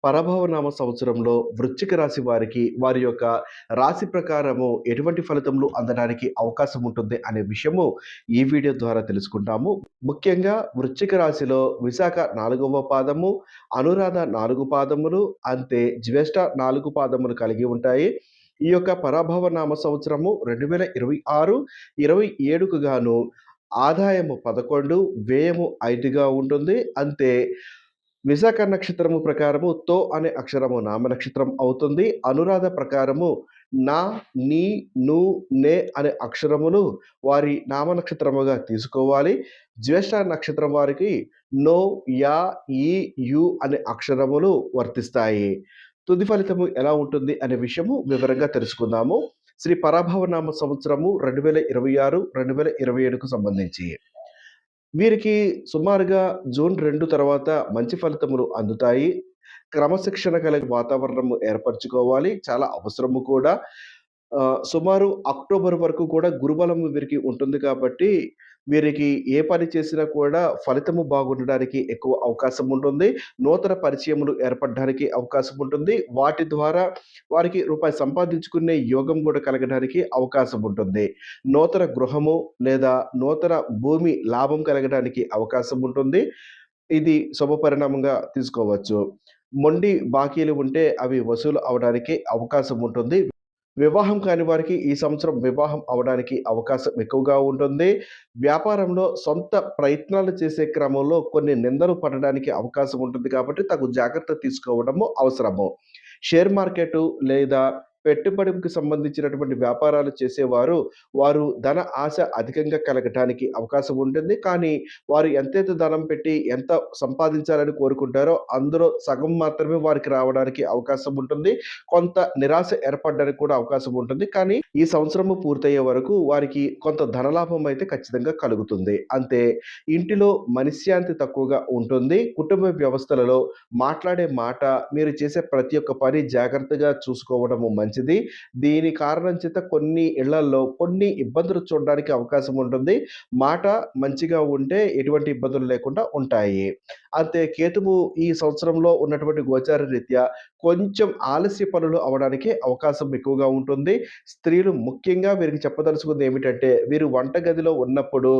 పరభవనామ సంవత్సరంలో వృశ్చిక రాశి వారికి వారి యొక్క రాశి ప్రకారము ఎటువంటి ఫలితములు అందడానికి అవకాశం ఉంటుంది అనే విషయము ఈ వీడియో ద్వారా తెలుసుకుంటాము. ముఖ్యంగా వృశ్చిక రాశిలో విశాఖ 4వ పాదము, అనురాధ 4 పాదములు, అంతే జ్యేష్ఠ 4 పాదములు కలిగి ఉంటాయి. ఈ యొక్క పరాభవ నామ సంవత్సరము 2026, 27కు గాను ఆదాయము 11, వ్యయము 5గా ఉంటుంది. అంతే విశాఖ నక్షత్రము ప్రకారము తో అనే అక్షరము నామ నక్షత్రం అవుతుంది. అనురాధ ప్రకారము నా, నీ, ను, నే అనే అక్షరములు వారి నామ నక్షత్రముగా తీసుకోవాలి. జ్యేష్ఠ నక్షత్రం వారికి నో, యా, ఈ, యు అనే అక్షరములు వర్తిస్తాయి. తుది ఫలితము ఎలా ఉంటుంది అనే విషయము వివరంగా తెలుసుకుందాము. శ్రీ పరాభవనామ సంవత్సరము 2026, 2027కు సంబంధించి. వీరికి సుమారుగా జూన్ 2 తర్వాత మంచి ఫలితములు అందుతాయి. క్రమశిక్షణ కలిగిన వాతావరణము ఏర్పరచుకోవాలి. చాలా అవసరము కూడా. సుమారు అక్టోబర్ వరకు కూడా గురుబలం వీరికి ఉంటుంది కాబట్టి, వీరికి ఏ పని చేసినా కూడా ఫలితము బాగుండడానికి ఎక్కువ అవకాశం ఉంటుంది. నూతన పరిచయములు ఏర్పడడానికి అవకాశం ఉంటుంది. వాటి ద్వారా వారికి రూపాయి సంపాదించుకునే యోగం కూడా కలగడానికి అవకాశం ఉంటుంది. నూతన గృహము లేదా నూతన భూమి లాభం కలగడానికి అవకాశం ఉంటుంది. ఇది శుభపరిణామంగా తీసుకోవచ్చు. మొండి బాకీలు ఉంటే అవి వసూలు అవ్వడానికి అవకాశం ఉంటుంది. వివాహం కాని వారికి ఈ సంవత్సరం వివాహం అవ్వడానికి అవకాశం ఎక్కువగా ఉంటుంది. వ్యాపారంలో సొంత ప్రయత్నాలు చేసే క్రమంలో కొన్ని నిందలు పడడానికి అవకాశం ఉంటుంది కాబట్టి తగు జాగ్రత్త తీసుకోవడము అవసరము. షేర్ మార్కెటు లేదా పెట్టుబడికి సంబంధించినటువంటి వ్యాపారాలు చేసేవారు, వారు ధన ఆశ అధికంగా కలగటానికి అవకాశం ఉంటుంది. కానీ వారు ఎంతైతే ధనం పెట్టి ఎంత సంపాదించాలని కోరుకుంటారో అందులో సగం మాత్రమే వారికి రావడానికి అవకాశం ఉంటుంది. కొంత నిరాశ ఏర్పడడానికి కూడా అవకాశం ఉంటుంది. కానీ ఈ సంవత్సరము పూర్తయ్యే వరకు వారికి కొంత ధనలాభం అయితే ఖచ్చితంగా కలుగుతుంది. అంతే ఇంటిలో మనశ్శాంతి తక్కువగా ఉంటుంది. కుటుంబ వ్యవస్థలలో మాట్లాడే మాట, మీరు చేసే ప్రతి ఒక్క పని జాగ్రత్తగా చూసుకోవడము మంచిది. దీని కారణం చేత కొన్ని ఇళ్లల్లో కొన్ని ఇబ్బందులు చూడడానికి అవకాశం ఉంటుంది. మాట మంచిగా ఉంటే ఎటువంటి ఇబ్బందులు లేకుండా ఉంటాయి. అంతే కేతువు ఈ సంవత్సరంలో ఉన్నటువంటి గోచార రీత్యా కొంచెం ఆలస్య పనులు అవ్వడానికి అవకాశం ఎక్కువగా ఉంటుంది. స్త్రీలు ముఖ్యంగా వీరికి చెప్పదలుచుకుంది ఏమిటంటే, వీరు వంటగదిలో ఉన్నప్పుడు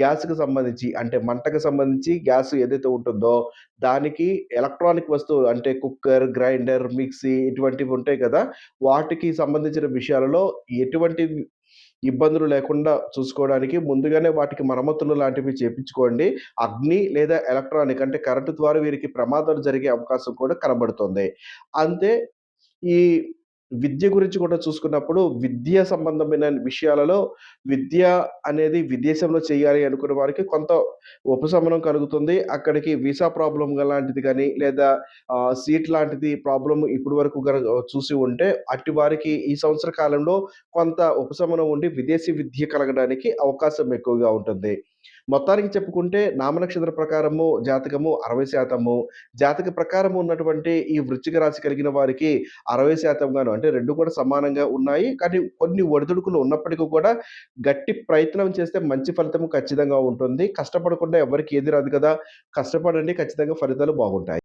గ్యాస్‌కి సంబంధించి అంటే మంటకు సంబంధించి గ్యాస్ ఏదైతే ఉంటుందో దానికి ఎలక్ట్రానిక్ వస్తువులు అంటే కుక్కర్, గ్రైండర్, మిక్సీ ఇటువంటివి ఉంటాయి కదా! వాటికి సంబంధించిన విషయాలలో ఎటువంటి ఇబ్బందులు లేకుండా చూసుకోవడానికి ముందుగానే వాటికి మరమ్మతులు లాంటివి చేపించుకోండి. అగ్ని లేదా ఎలక్ట్రానిక్ అంటే కరెంటు ద్వారా వీరికి ప్రమాదాలు జరిగే అవకాశం కూడా కనబడుతుంది. అంతే ఈ విద్య గురించి కూడా చూసుకున్నప్పుడు విద్య సంబంధమైన విషయాలలో విద్య అనేది విదేశంలో చేయాలి అనుకున్న వారికి కొంత ఉపశమనం కలుగుతుంది. అక్కడికి వీసా ప్రాబ్లమ్ లాంటిది గాని లేదా సీట్ లాంటిది ప్రాబ్లమ్ ఇప్పటి వరకు చూసి ఉంటే అట్టి వారికి ఈ సంవత్సర కాలంలో కొంత ఉపశమనం ఉండి విదేశీ విద్య కలగడానికి అవకాశం ఎక్కువగా ఉంటుంది. మొత్తానికి చెప్పుకుంటే నామనక్షత్ర ప్రకారము జాతకము 60%, జాతక ప్రకారం ఉన్నటువంటి ఈ వృశ్చిక రాశి కలిగిన వారికి 60% గాను అంటే 2 కూడా సమానంగా ఉన్నాయి. కానీ కొన్ని ఒడిదుడుకులు ఉన్నప్పటికీ కూడా గట్టి ప్రయత్నం చేస్తే మంచి ఫలితం ఖచ్చితంగా ఉంటుంది. కష్టపడకుండా ఎవరికీ ఏది రాదు కదా! కష్టపడండి ఖచ్చితంగా ఫలితాలు బాగుంటాయి.